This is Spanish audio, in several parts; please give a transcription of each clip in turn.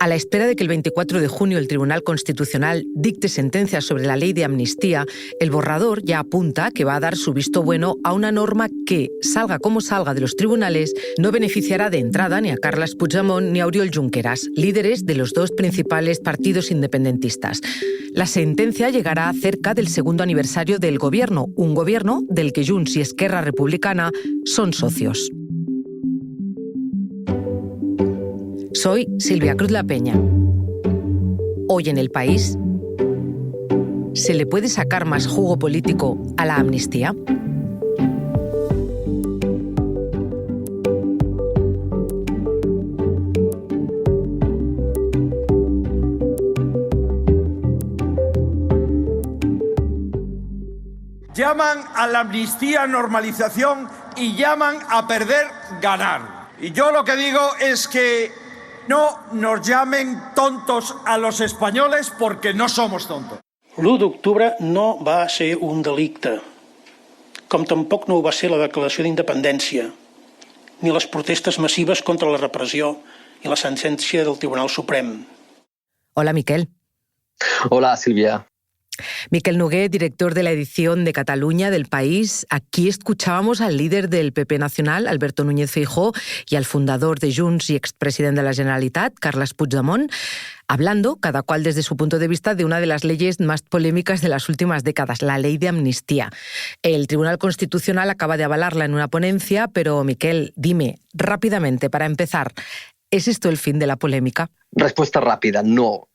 A la espera de que el 24 de junio el Tribunal Constitucional dicte sentencia sobre la ley de amnistía, el borrador ya apunta que va a dar su visto bueno a una norma que, salga como salga de los tribunales, no beneficiará de entrada ni a Carles Puigdemont ni a Oriol Junqueras, líderes de los dos principales partidos independentistas. La sentencia llegará cerca del segundo aniversario del gobierno, un gobierno del que Junts y Esquerra Republicana son socios. Soy Silvia Cruz La Peña. Hoy en El País, ¿se le puede sacar más jugo político a la amnistía? Llaman a la amnistía normalización y llaman a perder ganar. Y yo lo que digo es que no nos llamen tontos a los españoles porque no somos tontos. L'1 d'octubre no va ser un delicte, com tampoc no ho va ser la declaració d'independència, ni les protestes massives contra la repressió i la sentència del Tribunal Suprem. Hola, Miquel. Hola, Silvia. Miquel Nogué, director de la edición de Cataluña del País. Aquí escuchábamos al líder del PP Nacional, Alberto Núñez Feijóo, y al fundador de Junts y expresidente de la Generalitat, Carles Puigdemont, hablando, cada cual desde su punto de vista, de una de las leyes más polémicas de las últimas décadas, la ley de amnistía. El Tribunal Constitucional acaba de avalarla en una ponencia, pero, Miquel, dime rápidamente, para empezar, ¿es esto el fin de la polémica? Respuesta rápida, no.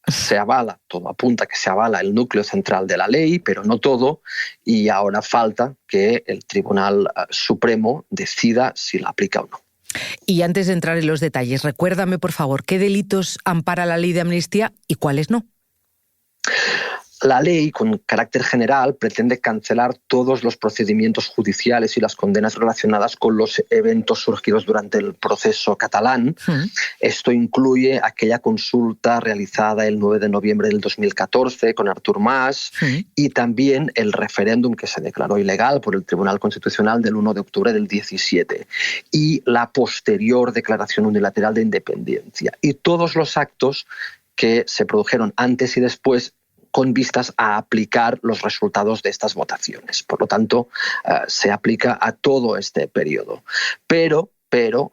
Se avala, todo apunta que se avala el núcleo central de la ley, pero no todo, y ahora falta que el Tribunal Supremo decida si la aplica o no. Y antes de entrar en los detalles, recuérdame, por favor, ¿qué delitos ampara la ley de amnistía y cuáles no? La ley, con carácter general, pretende cancelar todos los procedimientos judiciales y las condenas relacionadas con los eventos surgidos durante el proceso catalán. Esto incluye aquella consulta realizada el 9 de noviembre del 2014 con Artur Mas y también el referéndum que se declaró ilegal por el Tribunal Constitucional del 1 de octubre del 17 y la posterior declaración unilateral de independencia. Y todos los actos que se produjeron antes y después con vistas a aplicar los resultados de estas votaciones. Por lo tanto, se aplica a todo este periodo. Pero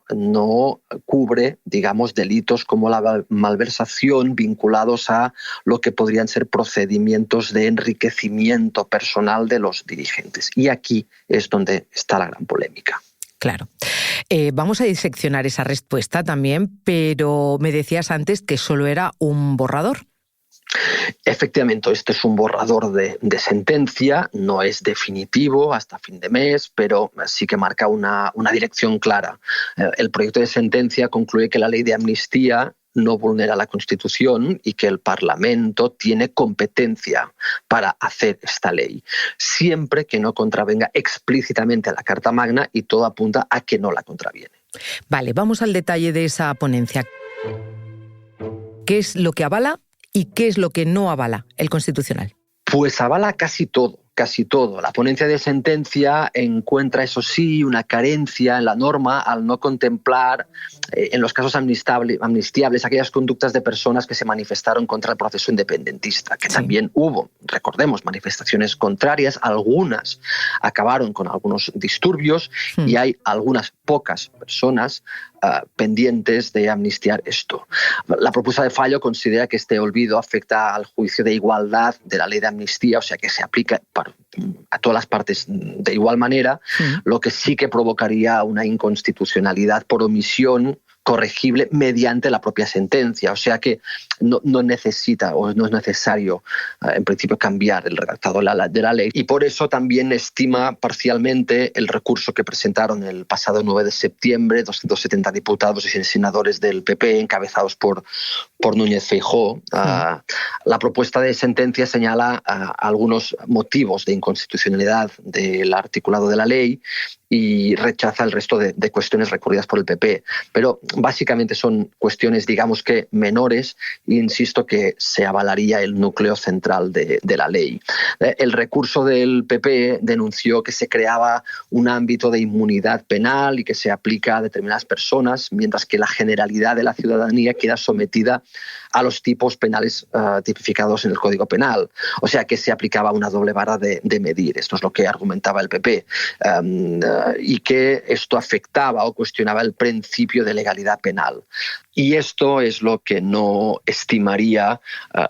no cubre, digamos, delitos como la malversación vinculados a lo que podrían ser procedimientos de enriquecimiento personal de los dirigentes. Y aquí es donde está la gran polémica. Claro. Vamos a diseccionar esa respuesta también, pero me decías antes que solo era un borrador. Efectivamente, este es un borrador de sentencia, no es definitivo hasta fin de mes, pero sí que marca una dirección clara. El proyecto de sentencia concluye que la ley de amnistía no vulnera la Constitución y que el Parlamento tiene competencia para hacer esta ley, siempre que no contravenga explícitamente a la Carta Magna, y todo apunta a que no la contraviene. Vale, vamos al detalle de esa ponencia. ¿Qué es lo que avala y qué es lo que no avala el Constitucional? Pues avala casi todo. La ponencia de sentencia encuentra, eso sí, una carencia en la norma al no contemplar, en los casos amnistiables, aquellas conductas de personas que se manifestaron contra el proceso independentista, que también hubo, recordemos, manifestaciones contrarias, algunas acabaron con algunos disturbios y hay algunas pocas personas pendientes de amnistiar esto. La propuesta de fallo considera que este olvido afecta al juicio de igualdad de la ley de amnistía, o sea que se aplica a todas las partes de igual manera, lo que sí que provocaría una inconstitucionalidad por omisión corregible mediante la propia sentencia. O sea que no necesita o no es necesario, en principio, cambiar el redactado de la ley. Y por eso también estima parcialmente el recurso que presentaron el pasado 9 de septiembre 270 diputados y senadores del PP, encabezados por Núñez Feijóo. La propuesta de sentencia señala algunos motivos de inconstitucionalidad del articulado de la ley y rechaza el resto de cuestiones recurridas por el PP. Pero Básicamente son cuestiones, digamos que menores, e insisto que se avalaría el núcleo central de la ley. El recurso del PP denunció que se creaba un ámbito de inmunidad penal y que se aplica a determinadas personas, mientras que la generalidad de la ciudadanía queda sometida a los tipos penales tipificados en el Código Penal. O sea que se aplicaba una doble vara de medir. Esto es lo que argumentaba el PP. Y que esto afectaba o cuestionaba el principio de legalidad penal. Y esto es lo que no estimaría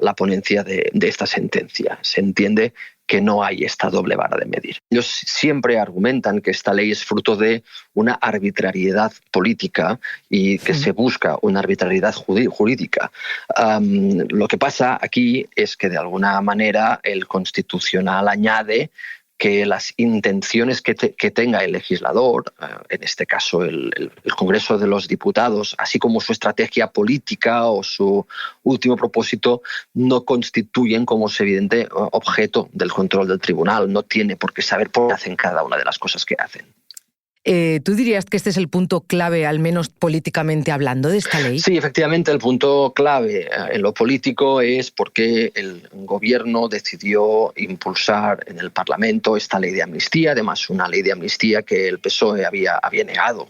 la ponencia de esta sentencia. Se entiende que no hay esta doble vara de medir. Ellos siempre argumentan que esta ley es fruto de una arbitrariedad política y que se busca una arbitrariedad jurídica. Lo que pasa aquí es que de alguna manera el Constitucional añade que las intenciones que tenga el legislador, en este caso el Congreso de los Diputados, así como su estrategia política o su último propósito, no constituyen, como es evidente, objeto del control del tribunal. No tiene por qué saber por qué hacen cada una de las cosas que hacen. ¿Tú dirías que este es el punto clave, al menos políticamente hablando, de esta ley? Sí, efectivamente, el punto clave en lo político es por qué el gobierno decidió impulsar en el Parlamento esta ley de amnistía, además una ley de amnistía que el PSOE había negado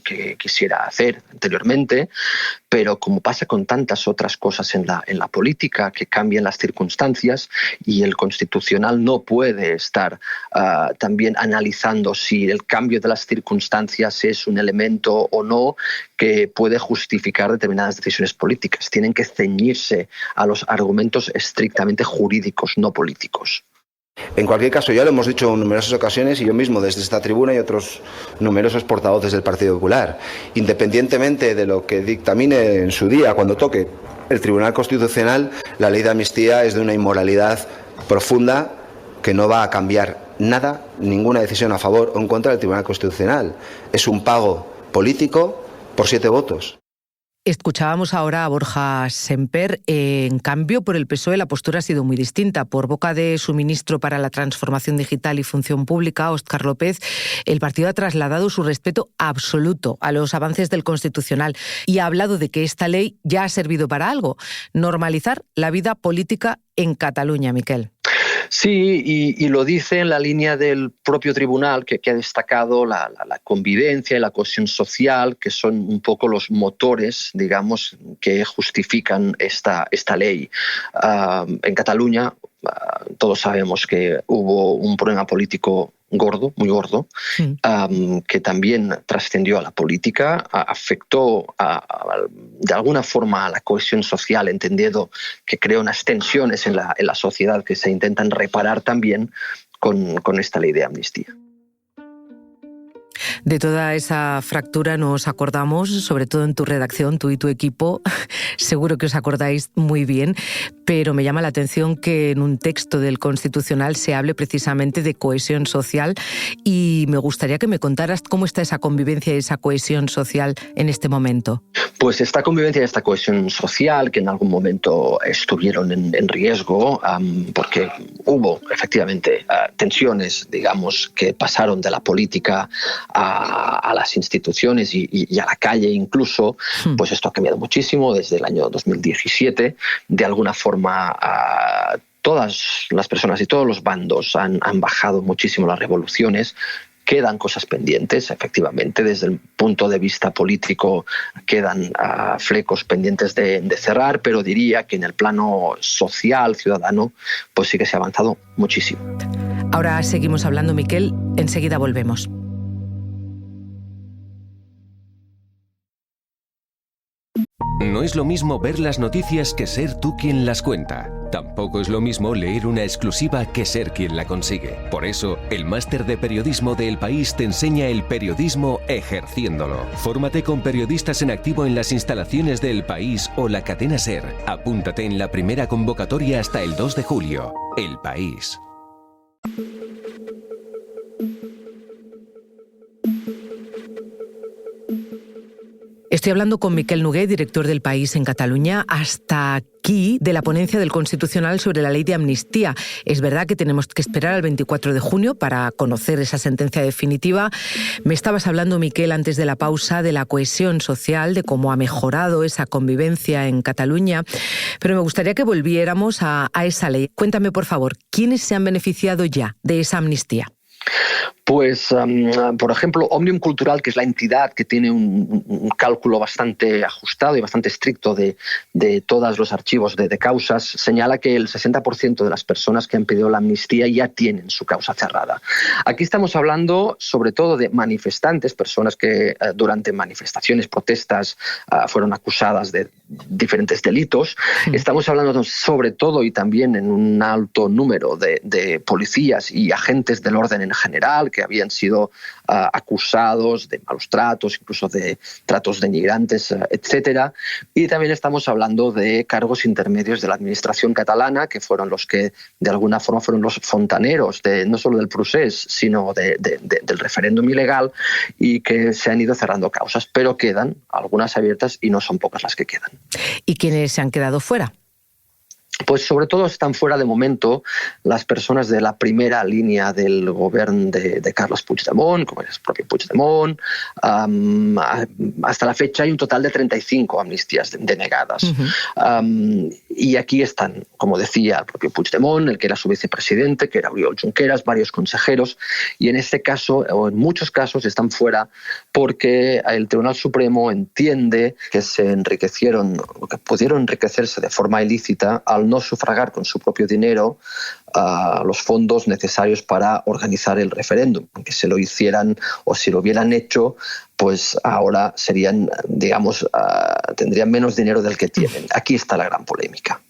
que quisiera hacer anteriormente, pero como pasa con tantas otras cosas en la política, que cambian las circunstancias y el Constitucional no puede estar también analizando si el cambio de las circunstancias es un elemento o no que puede justificar determinadas decisiones políticas. Tienen que ceñirse a los argumentos estrictamente jurídicos, no políticos. En cualquier caso, ya lo hemos dicho en numerosas ocasiones y yo mismo desde esta tribuna y otros numerosos portavoces del Partido Popular, independientemente de lo que dictamine en su día cuando toque el Tribunal Constitucional, la ley de amnistía es de una inmoralidad profunda que no va a cambiar nada, ninguna decisión a favor o en contra del Tribunal Constitucional. Es un pago político por 7 votos. Escuchábamos ahora a Borja Semper. En cambio, por el PSOE la postura ha sido muy distinta. Por boca de su ministro para la Transformación Digital y Función Pública, Óscar López, el partido ha trasladado su respeto absoluto a los avances del Constitucional y ha hablado de que esta ley ya ha servido para algo: normalizar la vida política en Cataluña, Miquel. Sí, y lo dice en la línea del propio tribunal, que ha destacado la convivencia y la cohesión social, que son un poco los motores, digamos, que justifican esta ley. En Cataluña todos sabemos que hubo un problema político gordo, muy gordo, que también trascendió a la política, afectó de alguna forma a la cohesión social, entendiendo que creó unas tensiones en la sociedad que se intentan reparar también con esta ley de amnistía. De toda esa fractura nos acordamos, sobre todo en tu redacción, tú y tu equipo, seguro que os acordáis muy bien, pero me llama la atención que en un texto del Constitucional se hable precisamente de cohesión social y me gustaría que me contaras cómo está esa convivencia y esa cohesión social en este momento. Pues esta convivencia y esta cohesión social, que en algún momento estuvieron en riesgo, porque hubo efectivamente tensiones, digamos, que pasaron de la política a las instituciones y a la calle incluso, pues esto ha cambiado muchísimo desde el año 2017. De alguna forma, todas las personas y todos los bandos han bajado muchísimo las revoluciones. Quedan cosas pendientes, efectivamente, desde el punto de vista político quedan flecos pendientes de cerrar, pero diría que en el plano social, ciudadano, pues sí que se ha avanzado muchísimo. Ahora seguimos hablando, Miquel, enseguida volvemos. No es lo mismo ver las noticias que ser tú quien las cuenta. Tampoco es lo mismo leer una exclusiva que ser quien la consigue. Por eso, el máster de periodismo de El País te enseña el periodismo ejerciéndolo. Fórmate con periodistas en activo en las instalaciones de El País o la cadena SER. Apúntate en la primera convocatoria hasta el 2 de julio. El País. Estoy hablando con Miquel Noguer, director del País en Cataluña, hasta aquí de la ponencia del Constitucional sobre la ley de amnistía. Es verdad que tenemos que esperar al 24 de junio para conocer esa sentencia definitiva. Me estabas hablando, Miquel, antes de la pausa, de la cohesión social, de cómo ha mejorado esa convivencia en Cataluña, pero me gustaría que volviéramos a esa ley. Cuéntame, por favor, ¿quiénes se han beneficiado ya de esa amnistía? Pues, por ejemplo, Òmnium Cultural, que es la entidad que tiene un cálculo bastante ajustado y bastante estricto de todos los archivos de causas, señala que el 60% de las personas que han pedido la amnistía ya tienen su causa cerrada. Aquí estamos hablando sobre todo de manifestantes, personas que durante manifestaciones, protestas, fueron acusadas de diferentes delitos. Estamos hablando sobre todo y también en un alto número de policías y agentes del orden en general, que habían sido acusados de malos tratos, incluso de tratos denigrantes, etcétera. Y también estamos hablando de cargos intermedios de la administración catalana, que fueron los que de alguna forma fueron los fontaneros no solo del procés, sino del referéndum ilegal, y que se han ido cerrando causas, pero quedan algunas abiertas y no son pocas las que quedan. ¿Y quiénes se han quedado fuera? Pues sobre todo están fuera de momento las personas de la primera línea del gobierno de Carles Puigdemont, como es el propio Puigdemont. Hasta la fecha hay un total de 35 amnistías denegadas. Y aquí están, como decía, el propio Puigdemont, el que era su vicepresidente, que era Oriol Junqueras, varios consejeros, y en este caso, o en muchos casos, están fuera porque el Tribunal Supremo entiende que se enriquecieron, o que pudieron enriquecerse de forma ilícita al no sufragar con su propio dinero los fondos necesarios para organizar el referéndum. Que se lo hicieran o si lo hubieran hecho, pues ahora serían, digamos, tendrían menos dinero del que tienen. Aquí está la gran polémica.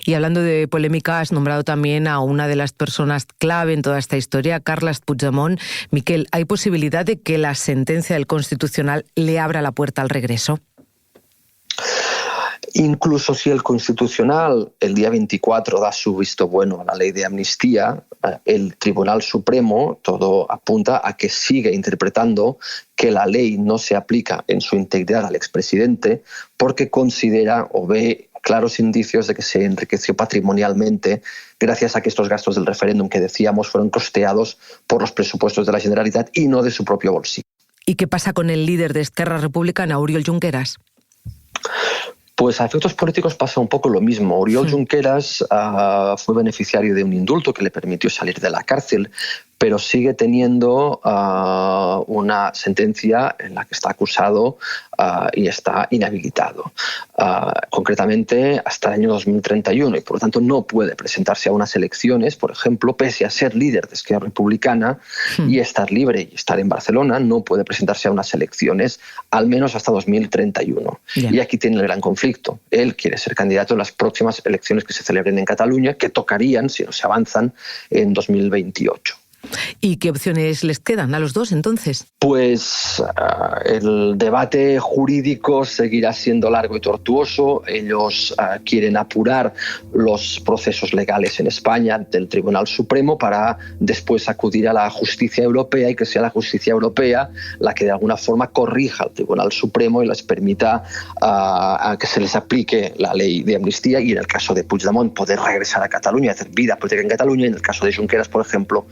Y hablando de polémica, has nombrado también a una de las personas clave en toda esta historia, Carles Puigdemont. Miquel, ¿hay posibilidad de que la sentencia del Constitucional le abra la puerta al regreso? Incluso si el Constitucional el día 24 da su visto bueno a la ley de amnistía, el Tribunal Supremo todo apunta a que sigue interpretando que la ley no se aplica en su integridad al expresidente porque considera o ve claros indicios de que se enriqueció patrimonialmente gracias a que estos gastos del referéndum que decíamos fueron costeados por los presupuestos de la Generalitat y no de su propio bolsillo. ¿Y qué pasa con el líder de Esquerra Republicana, Oriol Junqueras? Pues a efectos políticos pasa un poco lo mismo. Oriol Junqueras fue beneficiario de un indulto que le permitió salir de la cárcel, pero sigue teniendo una sentencia en la que está acusado y está inhabilitado, concretamente hasta el año 2031, y por lo tanto no puede presentarse a unas elecciones, por ejemplo, pese a ser líder de Esquerra Republicana y estar libre y estar en Barcelona, no puede presentarse a unas elecciones al menos hasta 2031. Yeah. Y aquí tiene el gran conflicto. Él quiere ser candidato en las próximas elecciones que se celebren en Cataluña, que tocarían, si no se avanzan, en 2028. ¿Y qué opciones les quedan a los dos entonces? Pues el debate jurídico seguirá siendo largo y tortuoso. Ellos quieren apurar los procesos legales en España del Tribunal Supremo para después acudir a la justicia europea y que sea la justicia europea la que de alguna forma corrija al Tribunal Supremo y les permita a que se les aplique la ley de amnistía y en el caso de Puigdemont poder regresar a Cataluña, hacer vida política en Cataluña y en el caso de Junqueras, por ejemplo,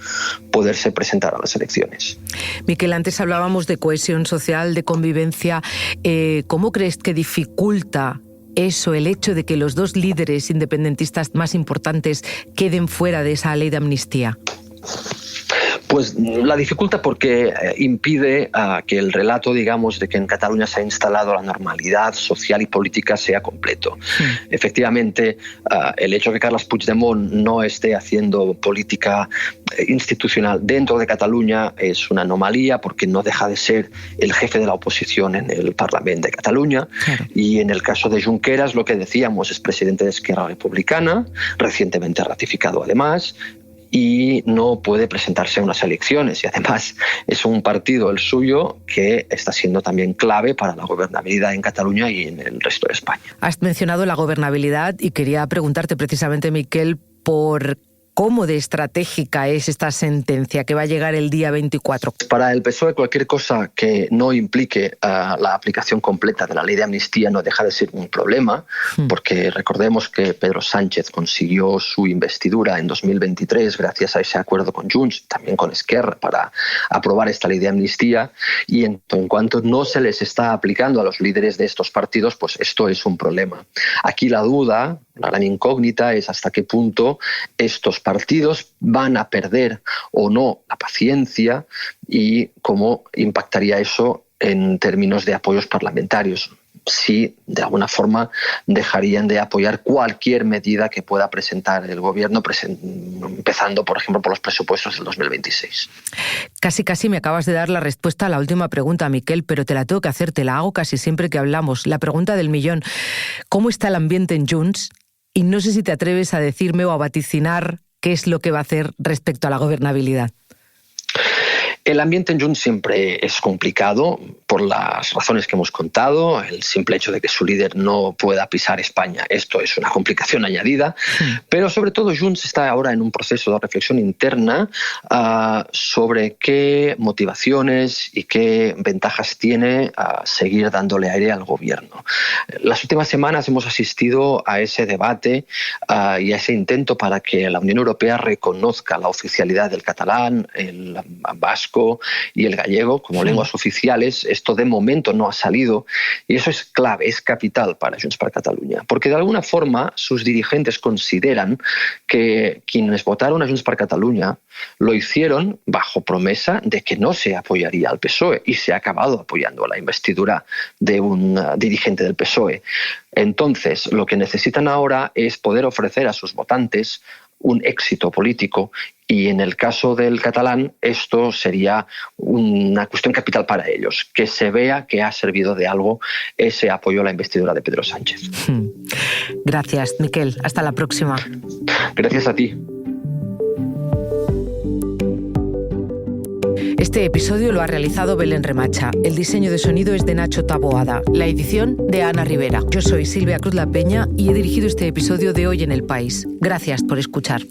poderse presentar a las elecciones. Miquel, antes hablábamos de cohesión social, de convivencia. ¿Cómo crees que dificulta eso, el hecho de que los dos líderes independentistas más importantes queden fuera de esa ley de amnistía? Pues la dificulta porque impide que el relato, digamos, de que en Cataluña se ha instalado la normalidad social y política sea completo. Efectivamente, el hecho de que Carles Puigdemont no esté haciendo política institucional dentro de Cataluña es una anomalía porque no deja de ser el jefe de la oposición en el Parlamento de Cataluña. Claro. Y en el caso de Junqueras, lo que decíamos, es presidente de Esquerra Republicana, recientemente ratificado además, y no puede presentarse a unas elecciones. Y además es un partido, el suyo, que está siendo también clave para la gobernabilidad en Cataluña y en el resto de España. Has mencionado la gobernabilidad y quería preguntarte precisamente, Miquel, por ¿Cómo de estratégica es esta sentencia que va a llegar el día 24? Para el PSOE, cualquier cosa que no implique la aplicación completa de la ley de amnistía no deja de ser un problema, porque recordemos que Pedro Sánchez consiguió su investidura en 2023 gracias a ese acuerdo con Junts, también con Esquerra, para aprobar esta ley de amnistía, y en cuanto no se les está aplicando a los líderes de estos partidos, pues esto es un problema. Aquí la duda, la gran incógnita, es hasta qué punto estos partidos van a perder o no la paciencia y cómo impactaría eso en términos de apoyos parlamentarios. Si de alguna forma dejarían de apoyar cualquier medida que pueda presentar el gobierno, empezando, por ejemplo, por los presupuestos del 2026. Casi me acabas de dar la respuesta a la última pregunta, Miquel, pero te la tengo que hacer, te la hago casi siempre que hablamos. La pregunta del millón: ¿cómo está el ambiente en Junts? Y no sé si te atreves a decirme o a vaticinar qué es lo que va a hacer respecto a la gobernabilidad. El ambiente en Junts siempre es complicado por las razones que hemos contado, el simple hecho de que su líder no pueda pisar España. Esto es una complicación añadida, pero sobre todo Junts está ahora en un proceso de reflexión interna sobre qué motivaciones y qué ventajas tiene seguir dándole aire al gobierno. Las últimas semanas hemos asistido a ese debate y a ese intento para que la Unión Europea reconozca la oficialidad del catalán, el vasco y el gallego como lenguas oficiales. Esto de momento no ha salido y eso es clave, es capital para Junts per Catalunya, porque de alguna forma sus dirigentes consideran que quienes votaron a Junts per Catalunya lo hicieron bajo promesa de que no se apoyaría al PSOE, y se ha acabado apoyando a la investidura de un dirigente del PSOE. Entonces, lo que necesitan ahora es poder ofrecer a sus votantes un éxito político, y en el caso del catalán esto sería una cuestión capital para ellos, que se vea que ha servido de algo ese apoyo a la investidura de Pedro Sánchez. Gracias, Miquel. Hasta la próxima. Gracias a ti. Este episodio lo ha realizado Belén Remacha. El diseño de sonido es de Nacho Taboada. La edición de Ana Rivera. Yo soy Silvia Cruz La Peña y he dirigido este episodio de Hoy en el País. Gracias por escuchar.